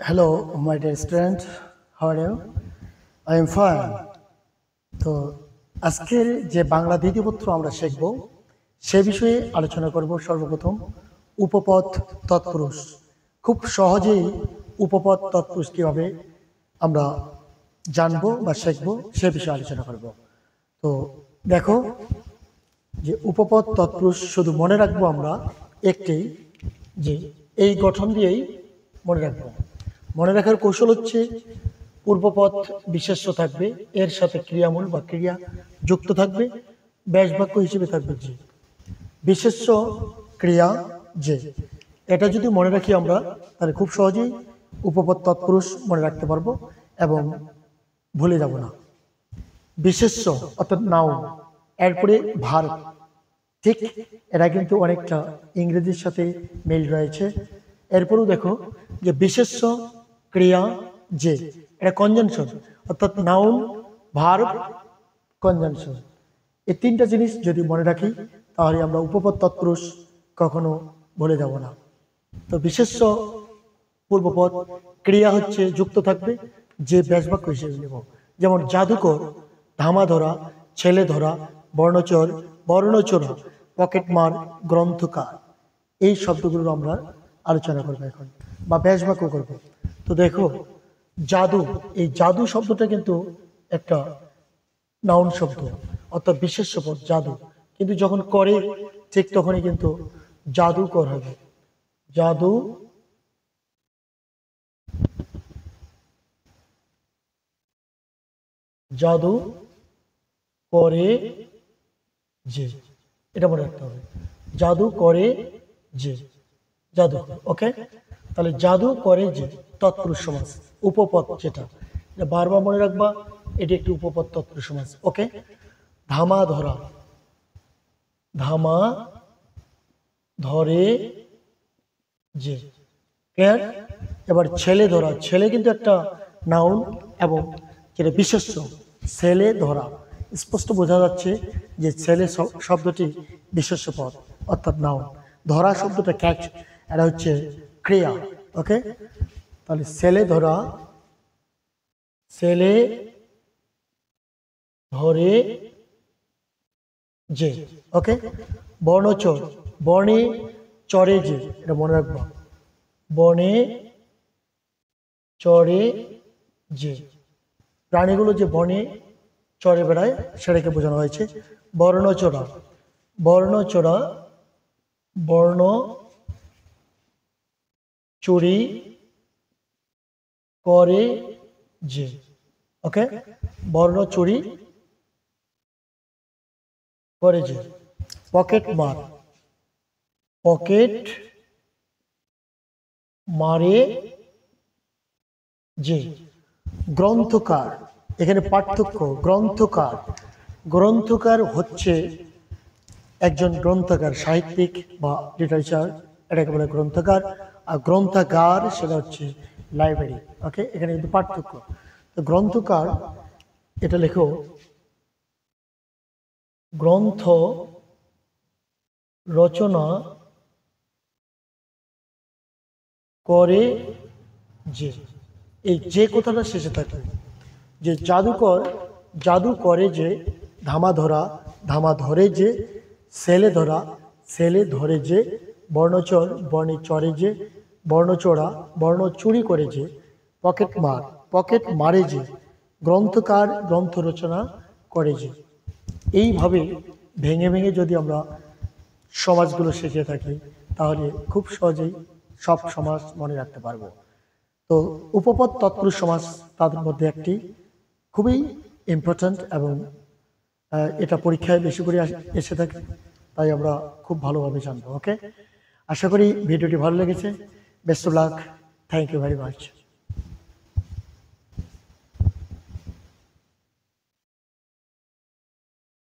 Hello, my dear student. How are you? I am fine. তো আজকের যে বাংলা দ্বিতীয় পত্র আমরা শিখব সে বিষয়ে আলোচনা করব। সর্বপ্রথম উপপদ তৎপুরুষ। খুব সহজেই উপপদ তৎপুরুষ কীভাবে আমরা জানবো বা শিখব সে বিষয়ে আলোচনা করব। তো দেখো যে উপপদ তৎপুরুষ শুধু মনে রাখবো আমরা একটি, যে এই গঠন দিয়েই মনে রাখবো। মনে রাখার কৌশল হচ্ছে পূর্বপদ বিশেষ্য থাকবে, এর সাথে ক্রিয়ামূল বা ক্রিয়া যুক্ত থাকবে, ব্যাসবাক্য হিসেবে থাকবে যে বিশেষ্য ক্রিয়া যে। এটা যদি মনে রাখি আমরা তাহলে খুব সহজেই উপপদ তৎপুরুষ মনে রাখতে পারবো এবং ভুলে যাব না। বিশেষ্য অর্থাৎ নাউন, এরপরে ভার্ব, ঠিক এরা কিন্তু অনেকটা ইংরেজির সাথে মিল রয়েছে। এরপরেও দেখো যে বিশেষ্য ক্রিয়া যে, এটা কনজাংশন, অর্থাৎ নাউন ভার্ব কনজাংশন। এই তিনটা জিনিস যদি মনে রাখি তাহলে আমরা উপপদ তৎপুরুষ কখনো ভুলে যাব না। তো বিশেষ্য পূর্বপদ, ক্রিয়া হচ্ছে যুক্ত থাকবে, যে ব্যাসবাক্য হিসেবে নেব। যেমন জাদুকর, ধামা ধরা, ছেলে ধরা, বর্ণচর, বর্ণচোরা, পকেটমার, গ্রন্থকার, এই শব্দগুলো আমরা আলোচনা করবো এখন বা ব্যাসবাক্য করবো। তো দেখো জাদু, এই জাদু শব্দটা কিন্তু একটা নাউন শব্দ অর্থাৎ বিশেষ্য পদ জাদু, কিন্তু যখন করে ঠিক তখনই কিন্তু জাদুকর হবে। জাদু জাদু করে যে, এটা মনে রাখতে হবে। জাদু করে যে, জাদু, ওকে। তাহলে জাদু করে যে তৎপুরুষ সমাস, উপপদ যেটা, এটা বারবার মনে রাখবা, এটি একটি উপপদ তৎপুরুষ সমাস, ওকে। ধামা ধরা, ধামা ধরে যে, ক্লিয়ার। এবার ছেলে ধরা, ছেলে কিন্তু একটা নাউন এবং যেটা বিশেষ্য, ছেলে ধরা, স্পষ্ট বোঝা যাচ্ছে যে ছেলে শব্দটি বিশেষ্য পদ অর্থাৎ নাউন, ধরা শব্দটা ক্যাচ, এটা হচ্ছে ক্রিয়া, ওকে। তাহলে ছেলে ধরা, ছেলে ধরে যে, ওকে। বর্ণচর, বর্ণে চরে যে, এটা মনে রাখবো, বনে চরে যে, প্রাণীগুলো যে বনে চরে বেড়ায় সেটাকে বোঝানো হয়েছে। বর্ণচোরা, বর্ণচোরা, বর্ণ চুরি করে যে, ওকে। বর্ণ চুরি করে যে। পকেট মার, পকেট মারে যে। গ্রন্থকার, এখানে পার্থক্য, গ্রন্থকার, গ্রন্থকার হচ্ছে একজন গ্রন্থকার, সাহিত্যিক বা লিটারেচার, এটাকে বলে গ্রন্থকার। আর গ্রন্থাগার সেটা হচ্ছে লাইব্রেরি, ওকে। এখানে কিন্তু পার্থক্য। তো গ্রন্থকার, এটা লেখো গ্রন্থ রচনা করে যে, এই যে কথাটা শেষে থাকে, যে জাদুকর, জাদু করে যে, ধামা ধরা, ধামা ধরে যে, ছেলে ধরা, ছেলে ধরে যে, বর্ণচর, বর্ণে চরে যে, বর্ণচোরা, বর্ণ চুরি করে যে, পকেট মার, পকেট মারে যে, গ্রন্থকার, গ্রন্থ রচনা করে যে। এইভাবে ভেঙে ভেঙে যদি আমরা সমাজগুলো শিখে থাকি তাহলে খুব সহজেই সব সমাজ মনে রাখতে পারবো। তো উপপদ তৎপুরুষ সমাস তাদের মধ্যে একটি, খুবই ইম্পর্ট্যান্ট এবং এটা পরীক্ষায় বেশি করে এসে থাকে, তাই আমরা খুব ভালোভাবে জানবো, ওকে। আশা করি ভিডিওটি ভালো লেগেছে। Best of luck, thank you very much.